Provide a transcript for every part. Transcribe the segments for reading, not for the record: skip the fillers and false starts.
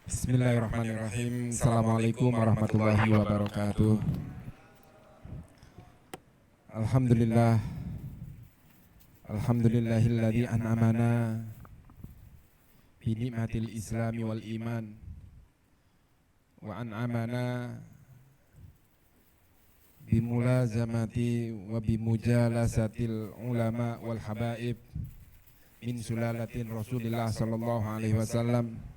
Bismillahirrahmanirrahim. Assalamualaikum warahmatullahi wabarakatuh. Alhamdulillah. Alhamdulillahilladzi an'amana bi ni'matil islami wal iman wa an'amana bi mulazamati wa bi mujalasatil ulama wal habaib min sulalatin Rasulillah sallallahu alaihi wasallam.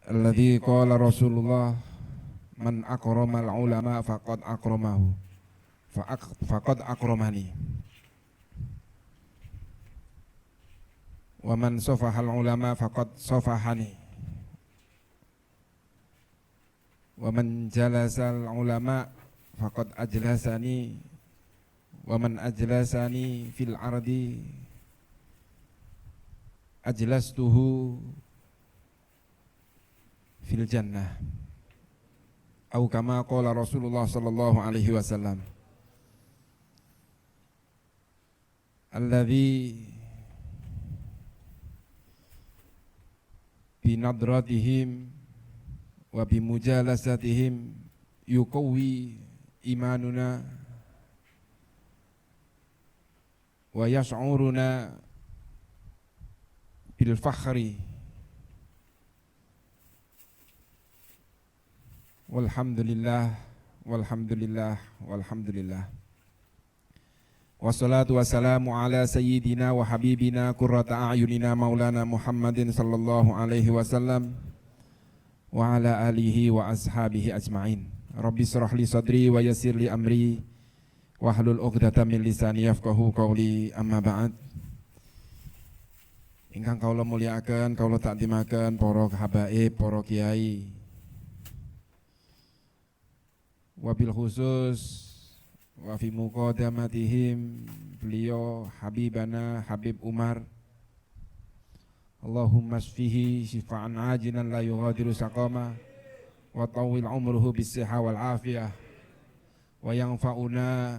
Alladzi qala Rasulullah man akramal ulama faqad akramahu faqad akramani wa man safahal ulama faqad safahani wa man jalasal ulama faqad ajlasani wa man ajlasani fil ardi ajlastuhu fil jannah atau kama qala Rasulullah sallallahu alaihi wasallam. Alladzi bi nadratihim wa bi mujalasatihim yuqawwi imanuna wa yash'uruna bil fakhri walhamdulillah walhamdulillah walhamdulillah. Wassalatu wassalamu ala sayyidina wa habibina qurrata a'yunina maulana Muhammadin sallallahu alaihi wasallam wa ala alihi wa ashabihi ajma'in. Rabbi shrah li sadri wa yassir li amri wahlul 'uqdatam min lisani yafqahu qawli, amma ba'd. Ingkang kaula mulyakaken, kaula takdimaken para habaib, para kiai, wabil khusus wa fi muqaddamatihim beliau habibana Habib Umar, Allahumma shfihi shifaan ajilan la yughadiru saqama wa tawil umruhu bis-sihha wal afiyah wa yanfa'una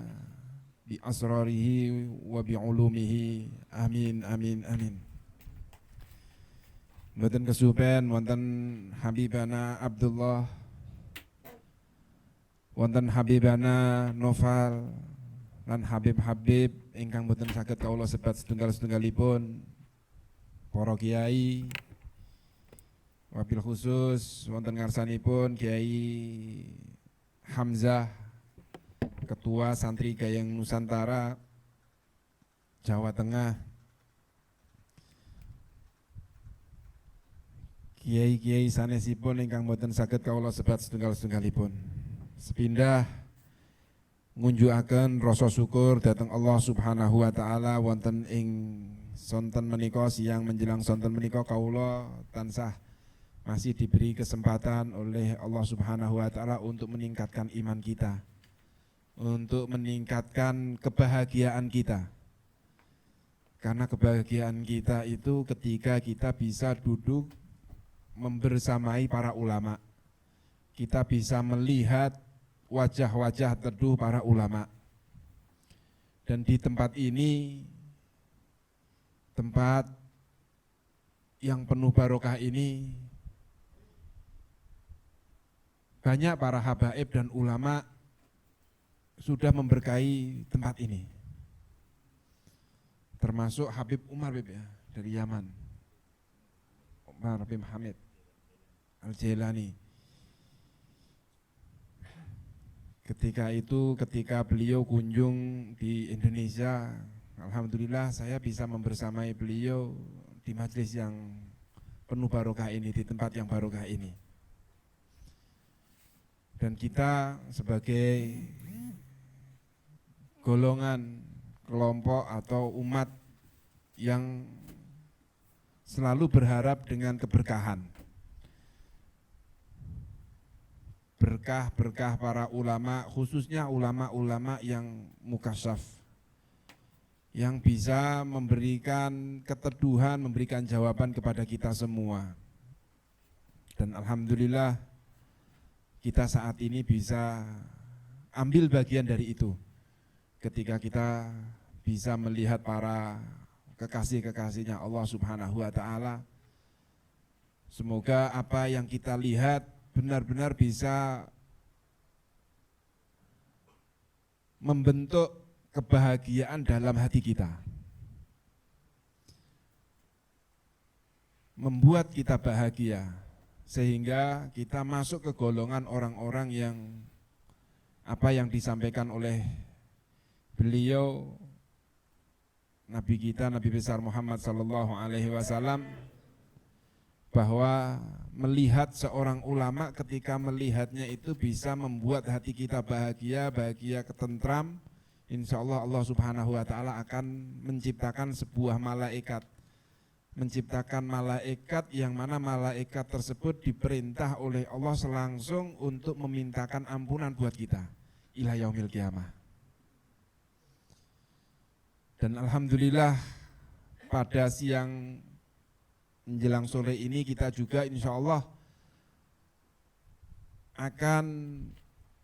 bi asrarihi wa bi ulumihi, amin amin amin. Mboten kesupen wonten habibana Abdullah, wonten habibana Noval lan habib-habib ingkang boten saged kawula sebat setunggal-setunggalipun, para kiai, wabil khusus wonten ngarsanipun Kiai Hamzah, Ketua Santri Gayeng Nusantara Jawa Tengah, kiai-kiai sanesipun ingkang boten saged kawula sebat setunggal-setunggalipun. Sepindah ngunjukaken rasa syukur dhateng Allah Subhanahu wa taala wonten ing sonten menika, siang menjelang sonten menika kawula tansah masih diberi kesempatan oleh Allah Subhanahu wa taala untuk meningkatkan iman kita, untuk meningkatkan kebahagiaan kita. Karena kebahagiaan kita itu ketika kita bisa duduk membersamai para ulama, kita bisa melihat wajah-wajah teduh para ulama. Dan di tempat ini, tempat yang penuh barokah ini, banyak para habaib dan ulama sudah memberkahi tempat ini. Termasuk Habib Umar ya, dari Yaman, Umar bin Hamid Al-Jailani. Ketika beliau kunjung di Indonesia, alhamdulillah saya bisa membersamai beliau di majelis yang penuh barokah ini, di tempat yang barokah ini. Dan kita sebagai golongan, kelompok atau umat yang selalu berharap dengan keberkahan, berkah-berkah para ulama, khususnya ulama-ulama yang mukasyaf, yang bisa memberikan keteduhan, memberikan jawaban kepada kita semua. Dan alhamdulillah kita saat ini bisa ambil bagian dari itu, ketika kita bisa melihat para kekasih-kekasihnya Allah Subhanahu wa taala Semoga apa yang kita lihat benar-benar bisa membentuk kebahagiaan dalam hati kita, membuat kita bahagia, sehingga kita masuk ke golongan orang-orang yang apa yang disampaikan oleh beliau, Nabi kita, Nabi besar Muhammad sallallahu alaihi wasallam, bahwa melihat seorang ulama ketika melihatnya itu bisa membuat hati kita bahagia, ketentram. Insya Allah Allah subhanahu wa ta'ala akan menciptakan sebuah malaikat, menciptakan malaikat yang mana malaikat tersebut diperintah oleh Allah langsung untuk memintakan ampunan buat kita ila yaumil qiyamah. Dan alhamdulillah pada siang menjelang sore ini kita juga insya Allah akan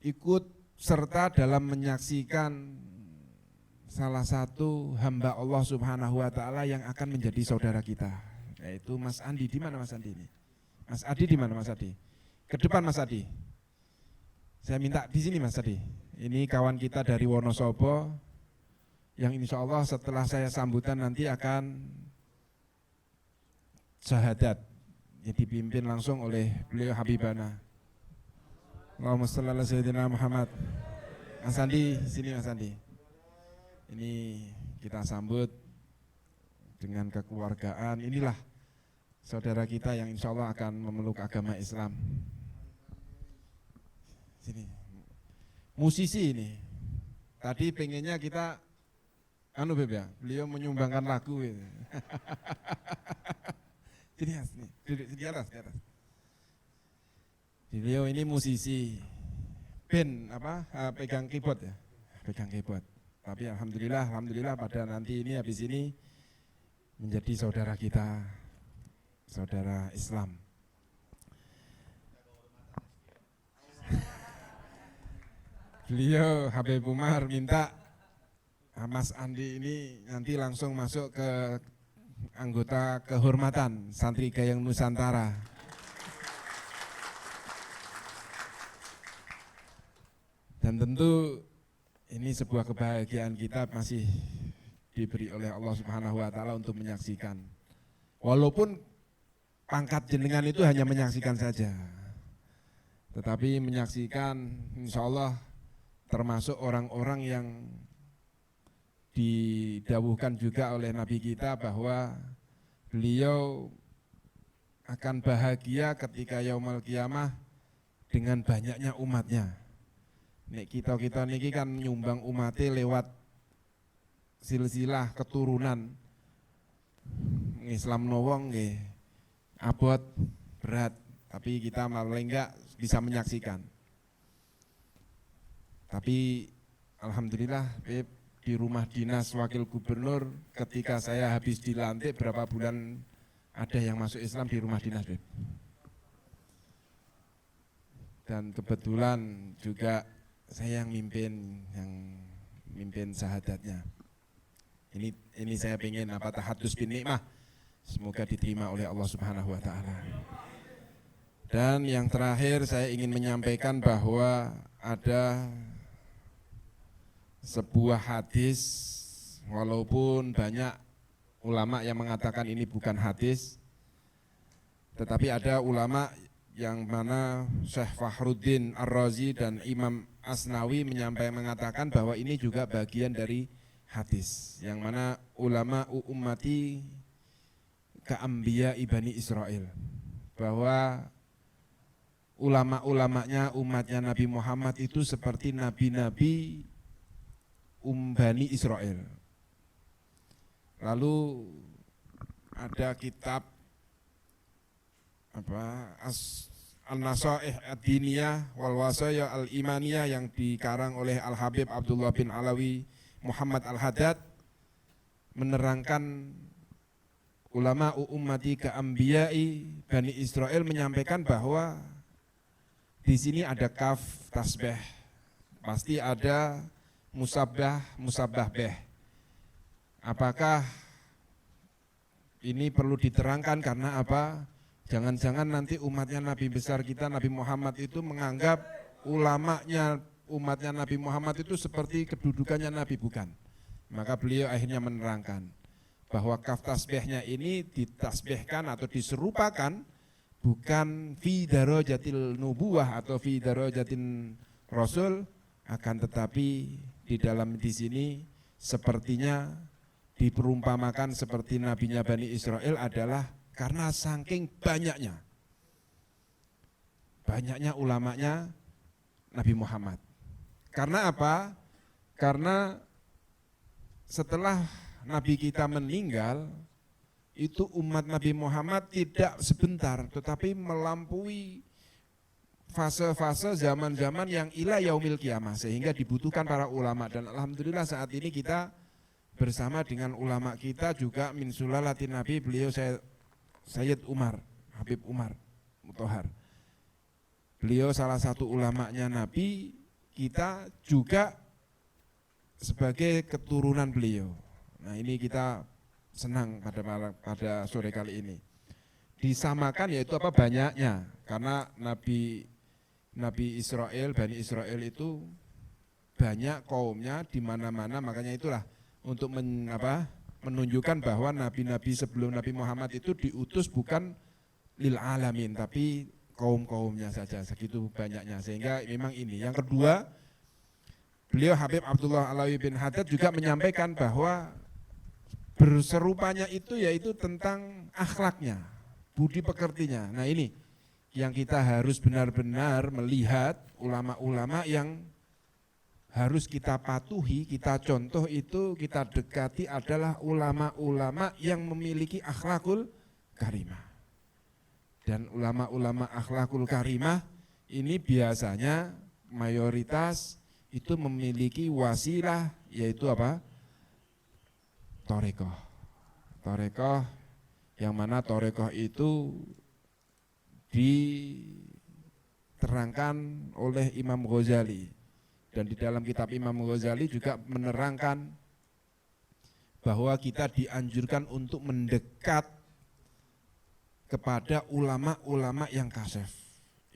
ikut serta dalam menyaksikan salah satu hamba Allah subhanahu wa ta'ala yang akan menjadi saudara kita, yaitu Mas Andi. Di mana Mas Andi ini? Mas Adi di mana Mas Adi? Ke depan Mas Adi. Saya minta di sini Mas Adi. Ini kawan kita dari Wonosobo yang insya Allah setelah saya sambutan nanti akan syahadat, jadi dipimpin langsung oleh beliau Habibana. Allahumma shalli ala sayyidina Muhammad. Mas Andi, sini Mas Andi. Ini kita sambut dengan kekeluargaan. Inilah saudara kita yang insya Allah akan memeluk agama Islam. Sini, musisi ini. Tadi pengennya kita, Beb ya, beliau menyumbangkan lagu. Sini ya, sini, duduk di atas, di atas. Beliau ini musisi, band pegang keyboard ya, pegang keyboard. Tapi alhamdulillah pada nanti ini habis ini menjadi saudara kita, saudara Islam. Beliau Habib Umar minta Mas Andi ini nanti langsung masuk ke anggota kehormatan Santri Gayeng Nusantara. Dan tentu ini sebuah kebahagiaan kita masih diberi oleh Allah Subhanahu wa ta'ala untuk menyaksikan. Walaupun pangkat jenengan itu hanya menyaksikan saja, tetapi menyaksikan insya Allah termasuk orang-orang yang didawuhkan juga oleh Nabi kita bahwa beliau akan bahagia ketika yaumul qiyamah dengan banyaknya umatnya. Nek kita niki kan nyumbang umate lewat silsilah keturunan Islam wong nggih abot berat, tapi kita malah enggak bisa menyaksikan. Tapi alhamdulillah di rumah dinas wakil gubernur ketika saya habis dilantik berapa bulan ada yang masuk Islam di rumah dinas, Beb. Dan kebetulan juga saya yang mimpin syahadatnya. Ini saya pengen tahadus bin nikmah, semoga diterima oleh Allah Subhanahu wa ta'ala. Dan yang terakhir saya ingin menyampaikan bahwa ada sebuah hadis, walaupun banyak ulama yang mengatakan ini bukan hadis, tetapi ada ulama yang mana Syekh Fakhruddin Ar-Razi dan Imam Asnawi mengatakan bahwa ini juga bagian dari hadis, yang mana ulama ummati ka'ambiya ibani Israel, bahwa ulama-ulamanya umatnya Nabi Muhammad itu seperti nabi-nabi Bani Israel. Lalu ada kitab An-Nasaih Ad-Diniyah wal Wasaya Al-Imaniyah yang dikarang oleh Al-Habib Abdullah bin Alawi Muhammad Al-Haddad, menerangkan ulama ummati ka'ambiyai Bani Israel, menyampaikan bahwa di sini ada kaf tasbih, pasti ada musabbah beh. Apakah ini perlu diterangkan karena apa? Jangan-jangan nanti umatnya Nabi besar kita Nabi Muhammad itu menganggap ulamanya umatnya Nabi Muhammad itu seperti kedudukannya Nabi, bukan. Maka beliau akhirnya menerangkan bahwa kaf tasbihnya ini ditasbihkan atau diserupakan bukan fi darajatil nubuwah atau fi darajatin rasul, akan tetapi di dalam di sini sepertinya diperumpamakan seperti nabinya Bani Israel adalah karena saking banyaknya ulamanya Nabi Muhammad. Karena apa? Karena setelah Nabi kita meninggal, itu umat Nabi Muhammad tidak sebentar, tetapi melampaui fase-fase zaman-zaman yang ila yaumil qiyamah, sehingga dibutuhkan para ulama. Dan alhamdulillah saat ini kita bersama dengan ulama kita juga min sulalatin Nabi, beliau Sayyid Umar, Habib Umar Mutahar. Beliau salah satu ulamanya Nabi, kita juga sebagai keturunan beliau. Nah ini kita senang pada sore kali ini. Disamakan yaitu apa? Banyaknya. Karena Nabi Israel, Bani Israel itu banyak kaumnya di mana-mana, makanya itulah untuk menunjukkan bahwa nabi-nabi sebelum Nabi Muhammad itu diutus bukan lil alamin, tapi kaum-kaumnya saja, segitu banyaknya. Sehingga memang ini. Yang kedua, beliau Habib Abdullah Alawi bin Haddad juga menyampaikan bahwa berserupanya itu yaitu tentang akhlaknya, budi pekertinya. Nah ini yang kita harus benar-benar melihat ulama-ulama yang harus kita patuhi, kita contoh itu, kita dekati adalah ulama-ulama yang memiliki akhlakul karimah. Dan ulama-ulama akhlakul karimah ini biasanya mayoritas itu memiliki wasilah, yaitu apa? Torekoh. Torekoh yang mana torekoh itu diterangkan oleh Imam Ghazali. Dan di dalam kitab Imam Ghazali juga menerangkan bahwa kita dianjurkan untuk mendekat kepada ulama-ulama yang kasyaf,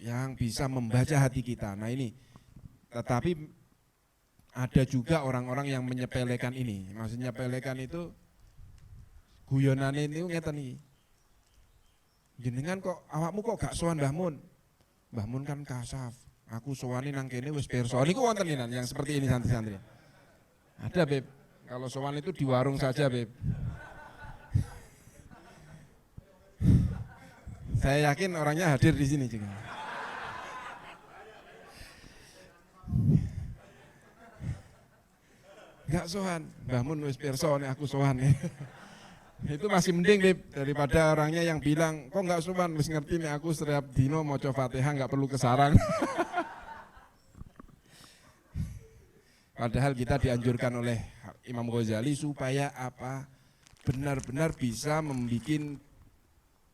yang bisa membaca hati kita. Nah ini, tetapi ada juga orang-orang yang menyepelekan ini. Maksudnya menyepelekan itu guyonane itu ngeten iki. Jenengan kok awakmu kok gak sowan Mbah Mun? Mbah Mun kan kasaf. Aku sowani nang kene wis pirsa. Niku wonten yang seperti ini santri-santri. Ada, Beb. Kalau sowan itu di warung saja, Beb. Saya yakin orangnya hadir di sini juga. Enggak sowan, Mbah Mun wis pirsa nek aku sowan. Itu masih mending, Beb, daripada orangnya yang bilang, kok enggak sowan, wis ngerti nek aku setiap dino maca Fatihah enggak perlu ke sarang. Padahal kita dianjurkan oleh Imam Ghazali supaya apa? Benar-benar bisa membuat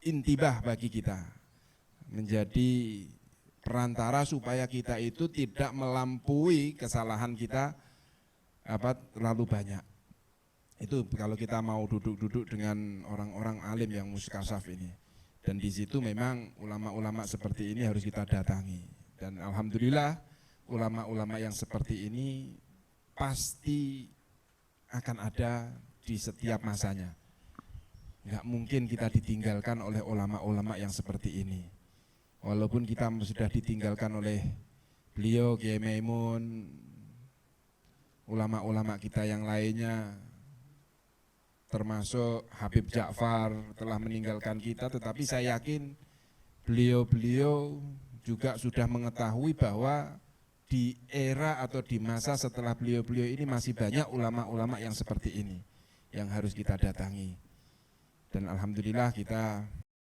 intibah bagi kita, menjadi perantara supaya kita itu tidak melampaui kesalahan kita terlalu banyak. Itu kalau kita mau duduk-duduk dengan orang-orang alim yang muskasaf ini. Dan di situ memang ulama-ulama seperti ini harus kita datangi. Dan alhamdulillah ulama-ulama yang seperti ini pasti akan ada di setiap masanya. Enggak mungkin kita ditinggalkan oleh ulama-ulama yang seperti ini. Walaupun kita sudah ditinggalkan oleh beliau, Kiai Maimun, ulama-ulama kita yang lainnya, termasuk Habib Ja'far telah meninggalkan kita, tetapi saya yakin beliau-beliau juga sudah mengetahui bahwa di era atau di masa setelah beliau-beliau ini masih banyak ulama-ulama yang seperti ini yang harus kita datangi. Dan alhamdulillah kita